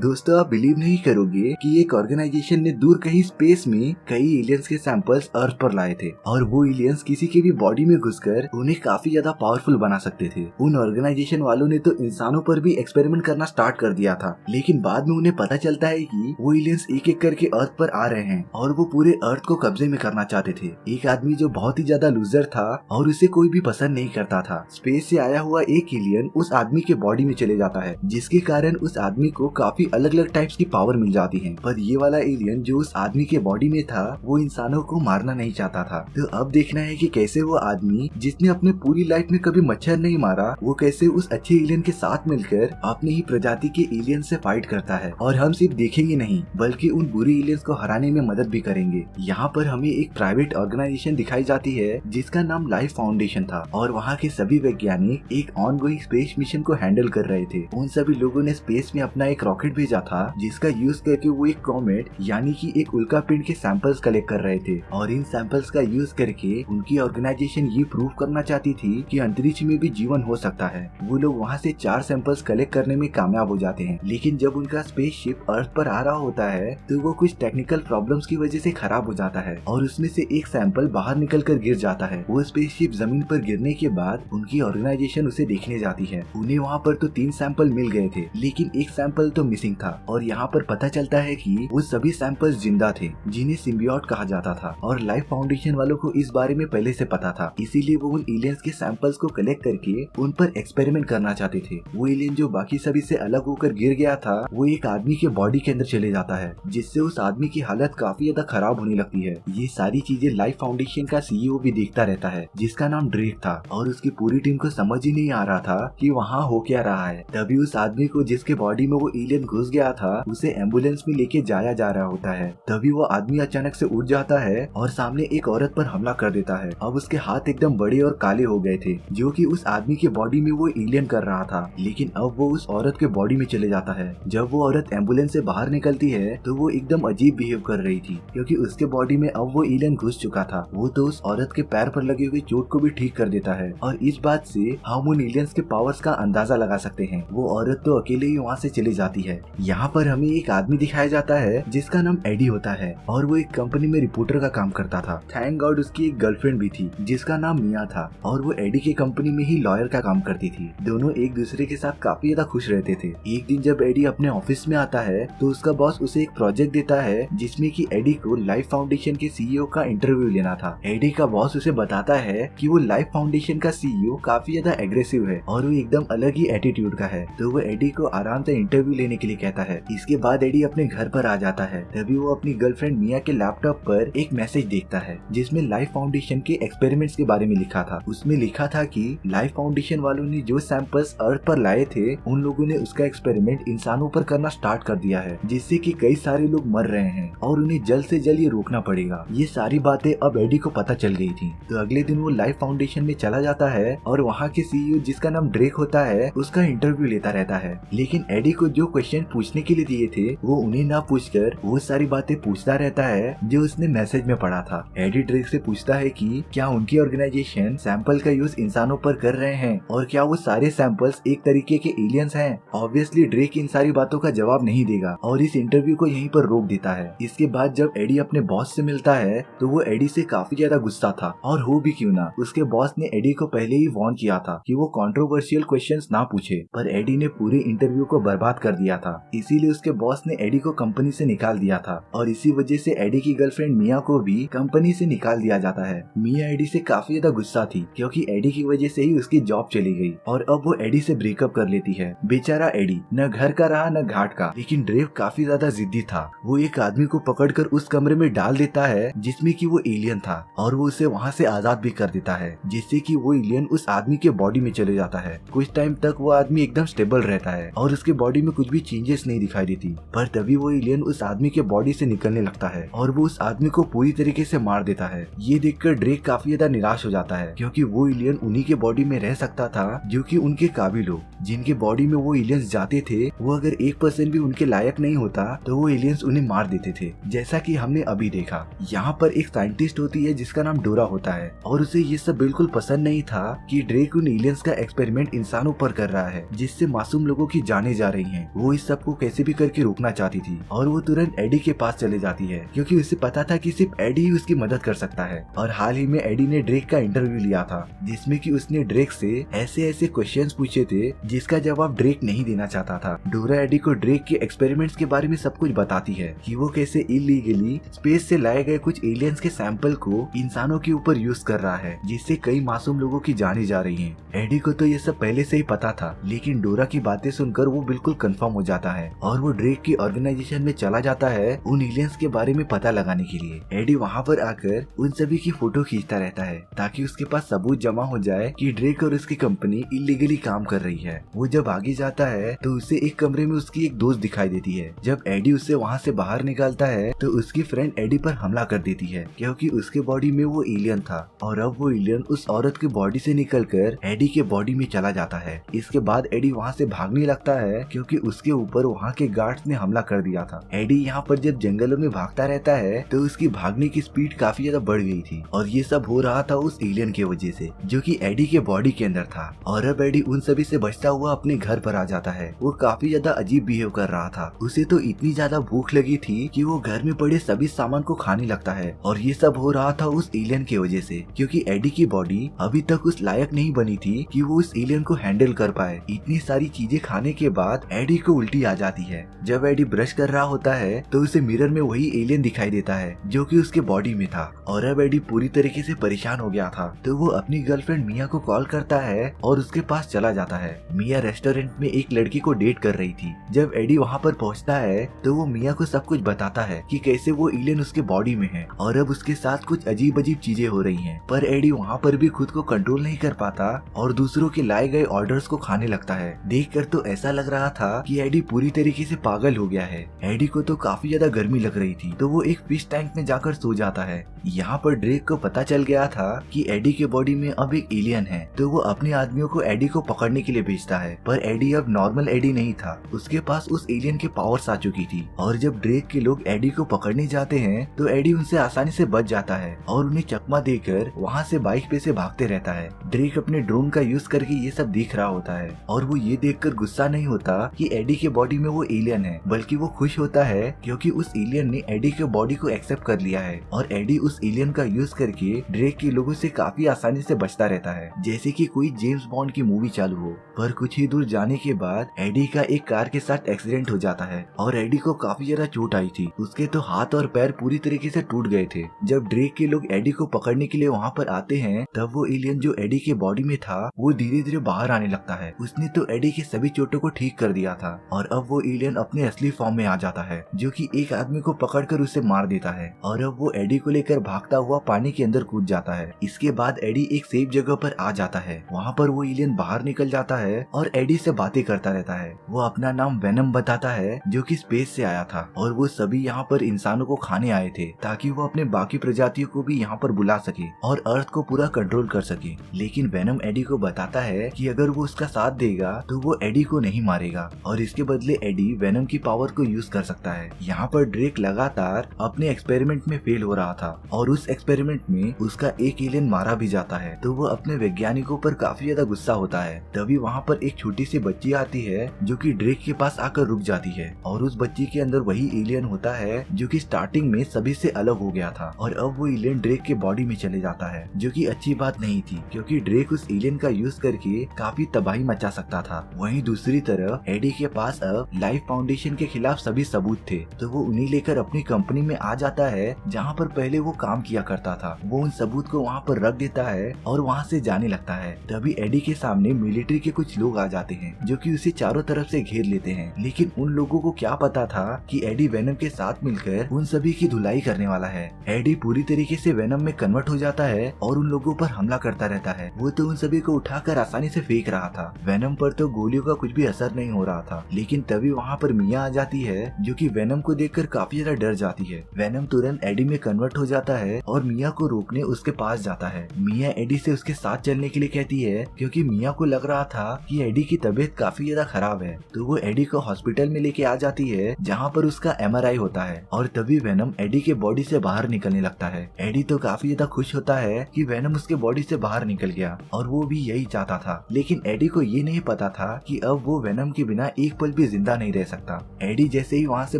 दोस्तों आप बिलीव नहीं करोगे कि एक ऑर्गेनाइजेशन ने दूर कहीं स्पेस में कई एलियंस के सैंपल्स अर्थ पर लाए थे और वो एलियंस किसी के भी बॉडी में घुसकर उन्हें काफी ज्यादा पावरफुल बना सकते थे। उन ऑर्गेनाइजेशन वालों ने तो इंसानों पर भी एक्सपेरिमेंट करना स्टार्ट कर दिया था, लेकिन बाद में उन्हें पता चलता है कि वो एलियंस एक एक करके अर्थ पर आ रहे हैं और वो पूरे अर्थ को कब्जे में करना चाहते थे। एक आदमी जो बहुत ही ज्यादा लूजर था और उसे कोई भी पसंद नहीं करता था, स्पेस से आया हुआ एक एलियन उस आदमी के बॉडी में चले जाता है, जिसके कारण उस आदमी को काफी अलग अलग टाइप्स की पावर मिल जाती है। पर ये वाला एलियन जो उस आदमी के बॉडी में था वो इंसानों को मारना नहीं चाहता था। तो अब देखना है कि कैसे वो आदमी जिसने अपने पूरी लाइफ में कभी मच्छर नहीं मारा, वो कैसे उस अच्छे एलियन के साथ मिलकर अपनी ही प्रजाति के एलियन से फाइट करता है। और हम सिर्फ देखेंगे नहीं बल्कि उन बुरे एलियंस को हराने में मदद भी करेंगे। यहाँ पर हमें एक प्राइवेट ऑर्गेनाइजेशन दिखाई जाती है जिसका नाम लाइफ फाउंडेशन था और वहाँ के सभी वैज्ञानिक एक ऑनगोइंग स्पेस मिशन को हैंडल कर रहे थे। उन सभी लोगों ने स्पेस में अपना एक रॉकेट भेजा था जिसका यूज करके वो एक कॉमेट यानी कि एक उल्का पिंड के सैंपल्स कलेक्ट कर रहे थे और इन सैंपल्स का यूज करके उनकी ऑर्गेनाइजेशन ये प्रूव करना चाहती थी कि अंतरिक्ष में भी जीवन हो सकता है। वो लोग वहाँ से 4 सैंपल्स कलेक्ट करने में कामयाब हो जाते हैं, लेकिन जब उनका स्पेसशिप अर्थ पर आ रहा होता है तो वो कुछ टेक्निकल प्रॉब्लम्स की वजह से खराब हो जाता है और उसमें से एक सैंपल बाहर निकल कर गिर जाता है। वो स्पेसशिप जमीन पर गिरने के बाद उनकी ऑर्गेनाइजेशन उसे देखने जाती है। उन्हें वहाँ पर तो 3 सैंपल मिल गए थे, लेकिन एक सैंपल तो मिसिंग था और यहाँ पर पता चलता है कि वो सभी सैंपल्स जिंदा थे जिन्हें सिम्बियोट कहा जाता था और लाइफ फाउंडेशन वालों को इस बारे में पहले से पता था, इसीलिए वो उन एलियंस के सैंपल्स को कलेक्ट करके उन पर एक्सपेरिमेंट करना चाहते थे। वो एलियन जो बाकी सभी से अलग होकर गिर गया था वो एक आदमी के बॉडी के अंदर चले जाता है, जिससे उस आदमी की हालत काफी ज्यादा खराब होने लगती है। ये सारी चीजें लाइफ फाउंडेशन का सीईओ भी देखता रहता है जिसका नाम ड्रेक था और उसकी पूरी टीम को समझ ही नहीं आ रहा था कि वहाँ हो क्या रहा है। तभी उस आदमी को जिसके बॉडी में वो एलियन घुस गया था उसे एम्बुलेंस में लेके जाया जा रहा होता है। तभी वो आदमी अचानक से उठ जाता है और सामने एक औरत पर हमला कर देता है। अब उसके हाथ एकदम बड़े और काले हो गए थे जो कि उस आदमी के बॉडी में वो एलियन कर रहा था, लेकिन अब वो उस औरत के बॉडी में चले जाता है। जब वो औरत एम्बुलेंस से बाहर निकलती है तो वो एकदम अजीब बिहेव कर रही थी क्योंकि उसके बॉडी में अब वो एलियन घुस चुका था। वो तो उस औरत के पैर पर लगे हुए चोट को भी ठीक कर देता है और इस बात से हम उन एलियंस के पावर्स का अंदाजा लगा सकते हैं। वो औरत तो अकेले ही वहाँ से चली जाती है। यहाँ पर हमें एक आदमी दिखाया जाता है जिसका नाम एडी होता है और वो एक कंपनी में रिपोर्टर का काम करता था। थैंक गॉड उसकी एक गर्लफ्रेंड भी थी जिसका नाम मिया था और वो एडी के कंपनी में ही लॉयर का काम करती थी। दोनों एक दूसरे के साथ काफी ज्यादा खुश रहते थे। एक दिन जब एडी अपने ऑफिस में आता है तो उसका बॉस उसे एक प्रोजेक्ट देता है जिसमें कि एडी को लाइफ फाउंडेशन के सीईओ का इंटरव्यू लेना था। एडी का बॉस उसे बताता है कि वो लाइफ फाउंडेशन का सीईओ काफी ज्यादा एग्रेसिव है और वो एकदम अलग ही एटीट्यूड का है, तो वो एडी को आराम से इंटरव्यू लेने के लिए कहता है। इसके बाद एडी अपने घर पर आ जाता है। तभी वो अपनी गर्लफ्रेंड मिया के लैपटॉप पर एक मैसेज देखता है जिसमें लाइफ फाउंडेशन के एक्सपेरिमेंट्स के बारे में लिखा था। उसमें लिखा था कि लाइफ फाउंडेशन वालों ने जो सैंपल्स अर्थ पर लाए थे उन लोगों ने उसका एक्सपेरिमेंट इंसानों पर करना स्टार्ट कर दिया है, जिससे कि कई सारे लोग मर रहे हैं और उन्हें जल्द से जल्द ये रोकना पड़ेगा। ये सारी बातें अब एडी को पता चल गई थी। तो अगले दिन वो लाइफ फाउंडेशन में चला जाता है और वहाँ के सीईओ जिसका नाम ड्रेक होता है उसका इंटरव्यू लेता रहता है, लेकिन एडी को जो क्वेश्चन पूछने के लिए दिए थे वो उन्हें ना पूछकर वो सारी बातें पूछता रहता है जो उसने मैसेज में पढ़ा था। एडी ड्रेक से पूछता है कि क्या उनकी ऑर्गेनाइजेशन सैंपल का यूज इंसानों पर कर रहे हैं और क्या वो सारे सैंपल्स एक तरीके के एलियंस हैं। ऑब्वियसली ड्रेक इन सारी बातों का जवाब नहीं देगा और इस इंटरव्यू को यहीं पर रोक देता है। इसके बाद जब एडी अपने बॉस से मिलता है तो वो एडी से काफी ज्यादा गुस्सा था और हो भी क्यों ना, उसके बॉस ने एडी को पहले ही वार्न किया था कि वो कंट्रोवर्शियल क्वेश्चंस ना पूछे, पर एडी ने पूरे इंटरव्यू को बर्बाद कर दिया था। इसीलिए उसके बॉस ने एडी को कंपनी से निकाल दिया था और इसी वजह से एडी की गर्लफ्रेंड मिया को भी कंपनी से निकाल दिया जाता है। मिया एडी से काफी ज्यादा गुस्सा थी क्योंकि एडी की वजह से ही उसकी जॉब चली गई और अब वो एडी से ब्रेकअप कर लेती है। बेचारा एडी न घर का रहा न घाट का, लेकिन ड्रेव काफी ज्यादा जिद्दी था। वो एक आदमी को पकड़कर उस कमरे में डाल देता है जिसमें कि वो एलियन था और वो उसे वहाँ से आजाद भी कर देता है, जिससे कि वो एलियन उस आदमी के बॉडी में चले जाता है। कुछ टाइम तक वो आदमी एकदम स्टेबल रहता है और उसके बॉडी में कुछ भी चेंजेस नहीं दिखाई देती, पर तभी वो एलियन उस आदमी के बॉडी से निकलने लगता है और वो उस आदमी को पूरी तरीके से मार देता है। ये देखकर ड्रेक काफी ज्यादा निराश हो जाता है क्योंकि वो एलियन उन्हीं के बॉडी में रह सकता था जो कि उनके काबिल हो। जिनके बॉडी में वो एलियंस जाते थे वो अगर 1% भी उनके लायक नहीं होता तो वो एलियंस उन्हें मार देते थे, जैसा कि हमने अभी देखा। यहाँ पर एक साइंटिस्ट होती है जिसका नाम डोरा होता है और उसे ये सब बिल्कुल पसंद नहीं था कि ड्रेक उन एलियंस का एक्सपेरिमेंट इंसानों पर कर रहा है जिससे मासूम लोगों की जाने जा रही हैं। वो इस सबको कैसे भी करके रोकना चाहती थी और वो तुरंत एडी के पास चले जाती है क्योंकि उसे पता था कि सिर्फ एडी ही उसकी मदद कर सकता है। और हाल ही में एडी ने ड्रेक का इंटरव्यू लिया था जिसमें कि उसने ड्रेक से ऐसे ऐसे क्वेश्चंस पूछे थे जिसका जवाब ड्रेक नहीं देना चाहता था। डोरा एडी को ड्रेक के एक्सपेरिमेंट्स के बारे में सब कुछ बताती है कि वो कैसे इलीगली स्पेस से लाए गए कुछ एलियंस के सैंपल को इंसानों के ऊपर यूज कर रहा है जिससे कई मासूम लोगों की जाने जा रही हैं। एडी को तो ये सब पहले से ही पता था लेकिन डोरा की बातें सुनकर वो बिल्कुल कंफर्म हो जाता है और वो ड्रेक की ऑर्गेनाइजेशन में चला जाता है उन एलियंस के बारे में पता लगाने के लिए। एडी वहाँ पर आकर उन सभी की फोटो खींचता रहता है ताकि उसके पास सबूत जमा हो जाए कि ड्रेक और उसकी कंपनी इलीगली काम कर रही है। वो जब आगे जाता है तो उसे एक कमरे में उसकी एक दोस्त दिखाई देती है। जब एडी उसे वहाँ से बाहर निकालता है तो उसकी फ्रेंड एडी पर हमला कर देती है क्योंकि उसके बॉडी में वो एलियन था और अब वो एलियन उस औरत की बॉडी से निकलकर एडी के बॉडी में चला जाता है। इसके बाद एडी वहाँ से भागने लगता है क्योंकि उसके ऊपर वहाँ के गार्ड्स ने हमला कर दिया था। एडी यहाँ पर जब जंगलों में भागता रहता है तो उसकी भागने की स्पीड काफी ज्यादा बढ़ गई थी और ये सब हो रहा था उस एलियन की वजह से जो कि एडी के बॉडी के अंदर था। और अब एडी उन सभी से बचता हुआ अपने घर पर आ जाता है। वो काफी ज्यादा अजीब बिहेव कर रहा था। उसे तो इतनी ज्यादा भूख लगी थी कि वो घर में पड़े सभी सामान को खाने लगता है और ये सब हो रहा था उस एलियन की वजह से क्योंकि एडी की बॉडी अभी तक उस लायक नहीं बनी थी कि वो उस एलियन को हैंडल कर पाए। इतनी सारी चीजें खाने के बाद एडी को उल्टी आ जाती है। जब एडी ब्रश कर रहा होता है तो उसे मिरर में वही एलियन दिखाई देता है जो कि उसके बॉडी में था और अब एडी पूरी तरीके से परेशान हो गया था। तो वो अपनी गर्लफ्रेंड मिया को कॉल करता है और उसके पास चला जाता है। मिया रेस्टोरेंट में एक लड़की को डेट कर रही थी। जब एडी वहाँ पर पहुँचता है तो वो मिया को सब कुछ बताता है कि कैसे वो एलियन उसके बॉडी में है और अब उसके साथ कुछ अजीब अजीब चीजें हो रही हैं। पर एडी वहाँ पर भी खुद को कंट्रोल नहीं कर पाता और दूसरों के लाए गए ऑर्डर्स को खाने लगता है। देखकर तो ऐसा लग रहा था कि एडी पूरी तरीके से पागल हो गया है। एडी को तो काफी ज्यादा गर्मी लग रही थी तो वो एक फिश टैंक में जाकर सो जाता है। यहाँ पर ड्रेक को पता चल गया था कि एडी के बॉडी में अब एक एलियन है तो वो अपने आदमियों को एडी को पकड़ने के लिए भेजता है। पर एडी अब नॉर्मल एडी नहीं था, उसके पास उस एलियन के पावर्स आ चुकी थी और जब ड्रेक के लोग एडी को पकड़ने जाते हैं तो एडी उनसे आसानी से बच जाता है और उन्हें चकमा देकर वहाँ से बाइक पे से भागते रहता है। ड्रेक अपने ड्रोन का यूज करके ये सब देख रहा होता है और वो ये देखकर गुस्सा नहीं होता कि एडी के बॉडी में वो एलियन है, बल्कि वो खुश होता है क्योंकि उस एलियन ने एडी के बॉडी को एक्सेप्ट कर लिया है और एडी उस एलियन का यूज करके ड्रेक के लोगों से काफी आसानी से बचता रहता है जैसे कि कोई जेम्स बॉन्ड की मूवी चालू हो। पर कुछ ही दूर जाने के बाद एडी का एक कार के साथ एक्सीडेंट हो जाता है और एडी को काफी ज्यादा चोट आई थी। उसके तो हाथ और पैर पूरी तरीके से टूट गए थे। जब ड्रेक के लोग एडी को पकड़ने के लिए वहाँ पर आते हैं तब वो एलियन जो एडी के बॉडी में था वो धीरे धीरे बाहर आने लगता है। उसने तो एडी के सभी चोटों को ठीक कर दिया था और अब वो एलियन अपने असली फॉर्म में आ जाता है जो कि एक आदमी को पकड़कर उसे मार देता है और अब वो एडी को लेकर भागता हुआ पानी के अंदर कूद जाता है। इसके बाद एडी एक सेफ जगह पर आ जाता है। वहाँ पर वो एलियन बाहर निकल जाता है और एडी से बातें करता रहता है। वो अपना नाम वेनम बताता है जो कि स्पेस से आया था और वो सभी यहाँ पर इंसानों को खाने आए थे ताकि वो अपने बाकी प्रजातियों को भी यहाँ पर बुला सके और अर्थ को पूरा कंट्रोल कर सके। लेकिन वेनम एडी को बताता है कि अगर वो उसका साथ देगा तो वो एडी को नहीं मारेगा और इसके बदले एडी वेनम की पावर को यूज कर सकता है। यहाँ पर ड्रेक लगातार अपने एक्सपेरिमेंट में फेल हो रहा था और उस एक्सपेरिमेंट में उसका एक एलियन मारा भी जाता है तो वो अपने वैज्ञानिकों पर काफी ज्यादा गुस्सा होता है। तभी वहाँ पर एक छोटी सी बच्ची आती है जो कि ड्रेक के पास आकर रुक जाती है और उस बच्ची के अंदर वही एलियन होता है जो कि स्टार्टिंग में सभी से अलग हो गया था और अब वो एलियन ड्रेक के बॉडी में चले जाता है जो कि अच्छी बात नहीं थी क्योंकि ड्रेक उस एलियन का यूज करके काफी तबाही मचा सकता था। वहीं दूसरी तरफ एडी के पास अब लाइफ फाउंडेशन के खिलाफ सभी सबूत थे तो वो उन्हें लेकर अपनी कंपनी में आ जाता है जहाँ पर पहले वो काम किया करता था। वो उन सबूत को वहाँ पर रख देता है और वहाँ से जाने लगता है। तभी एडी के सामने मिलिट्री के कुछ लोग आ जाते हैं जो कि उसे चारों तरफ से घेर लेते हैं। लेकिन उन लोगों को क्या पता था कि एडी वेनम के साथ मिलकर उन सभी की धुलाई करने वाला है। एडी पूरी तरीके से वेनम में कन्वर्ट हो जाता है और उन लोगों पर हमला करता रहता है। वो तो उन सभी को उठाकर आसानी से फेंक रहा था। वेनम पर तो गोलियों का कुछ भी असर नहीं हो रहा था। लेकिन तभी वहाँ पर मिया आ जाती है जो कि वेनम को देखकर काफी ज्यादा डर जाती है। वेनम तुरंत एडी में कन्वर्ट हो जाता है और मिया को रोकने उसके पास जाता है। मिया एडी से उसके साथ चलने के लिए कहती है क्योंकि मिया को लग रहा था कि एडी की तबीयत काफी ज्यादा खराब है। तो वो एडी को हॉस्पिटल में लेके आ जाती है जहाँ पर उसका MRI होता है और तभी वेनम एडी के बॉडी से बाहर निकलने लगता है। एडी तो काफी ज्यादा खुश होता है कि वेनम उसके बॉडी से बाहर निकल गया और वो भी यही चाहता था। लेकिन एडी को ये नहीं पता था कि अब वो वेनम के बिना एक पल पल भी जिंदा नहीं रह सकता। एडी जैसे ही वहाँ से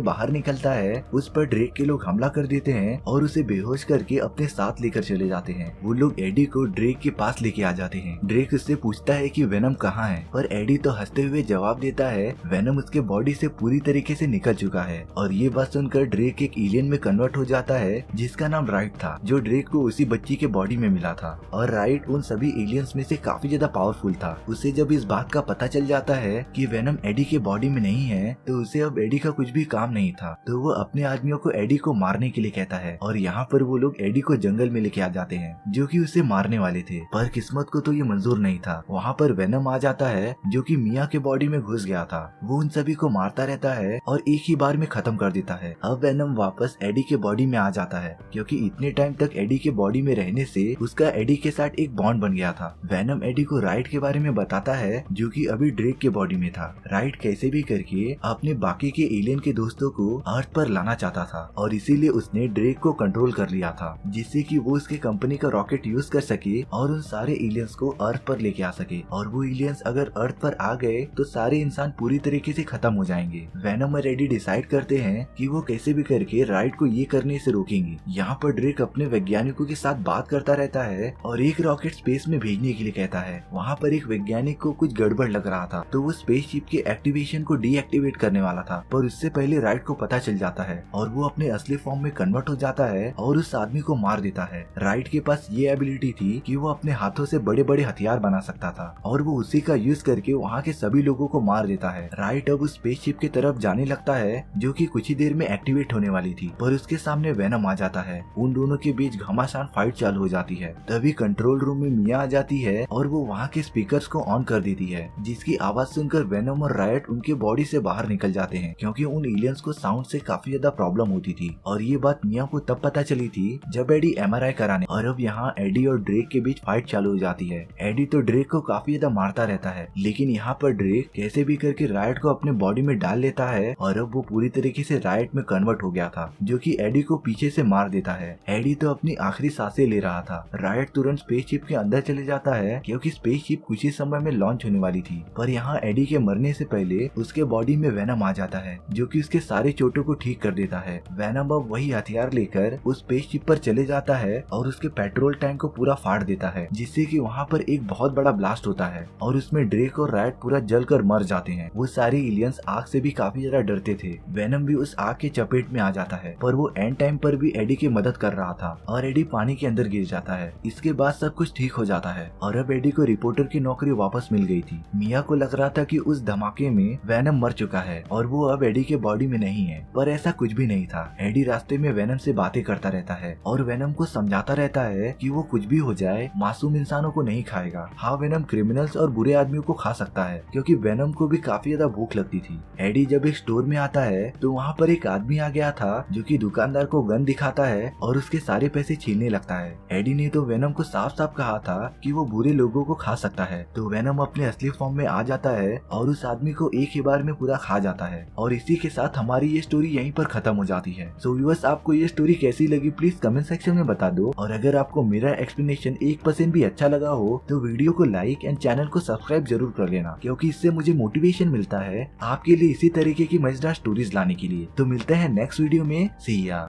बाहर निकलता है उस पर ड्रेक के लोग हमला कर देते हैं और उसे बेहोश करके अपने साथ लेकर चले जाते हैं। वो लोग एडी को ड्रेक के पास लेके आ जाते हैं। ड्रेक उससे पूछता है कि वेनम कहाँ है, पर एडी तो हंसते हुए जवाब देता है वेनम उसके बॉडी से पूरी तरीके से निकल चुका है। और ये बात सुनकर ड्रेक एक एलियन में कन्वर्ट हो जाता है जिसका नाम राइट था, जो ड्रेक को उसी बच्ची के बॉडी में मिला था। और राइट उन सभी एलियंस में से काफी ज्यादा पावरफुल था। उसे जब इस बात का पता चल जाता है कि वेनम एडी के बॉडी में नहीं है तो उसे अब एडी का कुछ भी काम नहीं था, तो वो अपने आदमियों को एडी को मारने के लिए कहता है। और यहाँ पर वो लोग एडी को जंगल में लेके आ जाते हैं जो कि उसे मारने वाले थे, पर किस्मत को तो ये मंजूर नहीं था। वहाँ पर वेनम आ जाता है जो कि मिया के बॉडी में घुस गया था। वो उन सभी को मारता रहता है और एक ही बार में खत्म कर देता है। अब वेनम वापस एडी के बॉडी में आ जाता है क्योंकि इतने टाइम तक एडी के बॉडी में रहने से उसका एडी के साथ एक बॉन्ड बन गया था। वेनम एडी को राइट के बारे में बताता है जो कि अभी ड्रेक के बॉडी में था। राइट कैसे भी करके अपने बाकी के एलियन के दोस्तों को अर्थ पर लाना चाहता था और इसीलिए उसने ड्रेक को कंट्रोल कर लिया था जिससे कि वो उसके कंपनी का रॉकेट यूज कर सके और उन सारे एलियंस को अर्थ पर लेके आ सके। और वो एलियंस अगर अर्थ पर आ गए तो सारे इंसान पूरी तरीके से खत्म हो जाएंगे। वेनम और एडी डिसाइड करते हैं कि वो कैसे भी करके राइट को ये करने से रोकेंगे। यहाँ पर ड्रेक अपने वैज्ञानिकों के साथ बात करता रहता है और एक रॉकेट स्पेस में भेजने के लिए कहता है। वहाँ पर एक वैज्ञानिक को कुछ गड़बड़ लग रहा था तो वो स्पेसशिप के एक्टिवेशन को डीएक्टिवेट करने वाला था, पर उससे पहले राइट को पता चल जाता है और वो अपने असली फॉर्म में कन्वर्ट हो जाता है और उस आदमी को मार देता है। राइट के पास ये एबिलिटी थी कि वो अपने हाथों से बड़े बड़े हथियार बना सकता था और वो उसी का यूज करके वहाँ के सभी लोगों को मार देता है। राइट अब उस स्पेसशिप की तरफ जाने लगता है जो कि कुछ ही देर में एक्टिवेट होने वाली थी, पर उसके सामने वेनम आ जाता है। उन दोनों के बीच घमासान फाइट चालू हो जाती है। तभी कंट्रोल रूम में मिया आ जाती है और वो वहाँ के स्पीकर्स को ऑन कर देती है, जिसकी आवाज सुनकर वेनम और राइट उनके बॉडी से बाहर निकल जाते हैं क्योंकि उन एलियंस को साउंड से काफी ज्यादा प्रॉब्लम होती थी। और ये बात मिया को तब पता चली थी जब एडी एमआरआई कराने, और अब यहाँ एडी और ड्रेक के बीच फाइट चालू हो जाती है। एडी तो ड्रेक को काफी ज्यादा मारता रहता है, लेकिन यहाँ पर ड्रेक कैसे भी करके राइट को अपने बॉडी में डाल लेता है और अब वो पूरी तरीके से राइट में कन्वर्ट हो गया था, जो कि एडी को पीछे से मार देता है। एडी तो अपनी आखिरी सांसें ले रहा था। राइट तुरंत स्पेसशिप के अंदर चले जाता है क्योंकि स्पेसशिप कुछ ही समय में लॉन्च होने वाली थी, पर यहाँ एडी के मरने से पहले उसके बॉडी में वेनम आ जाता है जो कि उसके सारे चोटों को ठीक कर देता है। वेनम अब वही हथियार लेकर उस स्पेसशिप पर चले जाता है और उसके पेट्रोल टैंक को पूरा फाड़ देता है, जिससे कि वहाँ पर एक बहुत बड़ा ब्लास्ट होता है और उसमें ड्रेक और राइट पूरा जलकर मर जाते हैं। वो सारे एलियंस आग से भी काफी ज्यादा डरते थे। वेनम भी उस आग के चपेट में आ जाता है, पर वो एंड टाइम पर भी एडी की मदद कर रहा था और एडी पानी के अंदर गिर जाता है। इसके बाद सब कुछ ठीक हो जाता है और अब एडी को रिपोर्टर की नौकरी वापस मिल गई थी। मिया को लग रहा था कि उस धमाके में वेनम मर चुका है और वो अब एडी के बॉडी में नहीं है, पर ऐसा कुछ भी नहीं था। एडी रास्ते में वेनम से बातें करता रहता है और वेनम को समझाता रहता है कि वो कुछ भी हो जाए मासूम इंसानों को नहीं खाएगा। हाँ, वेनम क्रिमिनल्स और बुरे आदमियों को खा सकता है क्योंकि वेनम को भी काफी ज्यादा भूख लगती थी। एडी जब एक स्टोर में आता है तो वहाँ पर एक आदमी आ गया था जो कि दुकानदार को गन दिखाता है और उसके सारे पैसे छीनने लगता है। एडी ने तो वेनम को साफ साफ कहा था कि वो बुरे लोगों को खा सकता है, तो वेनम अपने असली फॉर्म में आ जाता है और उस आदमी को एक ही बार में पूरा खा जाता है। और इसी के साथ हमारी ये स्टोरी यहीं पर खत्म हो जाती है। सो व्यूअर्स, आपको ये स्टोरी कैसी लगी प्लीज कमेंट सेक्शन में बता दो, और अगर आपको मेरा एक्सप्लेनेशन 1% भी अच्छा लगा हो तो वीडियो को लाइक एंड चैनल को सब्सक्राइब जरूर कर लेना, क्योंकि इससे मुझे मोटिवेशन मिलता है आपके लिए इसी तरीके की मजेदार स्टोरीज लाने के लिए। तो मिलते हैं नेक्स्ट वीडियो में। सी या।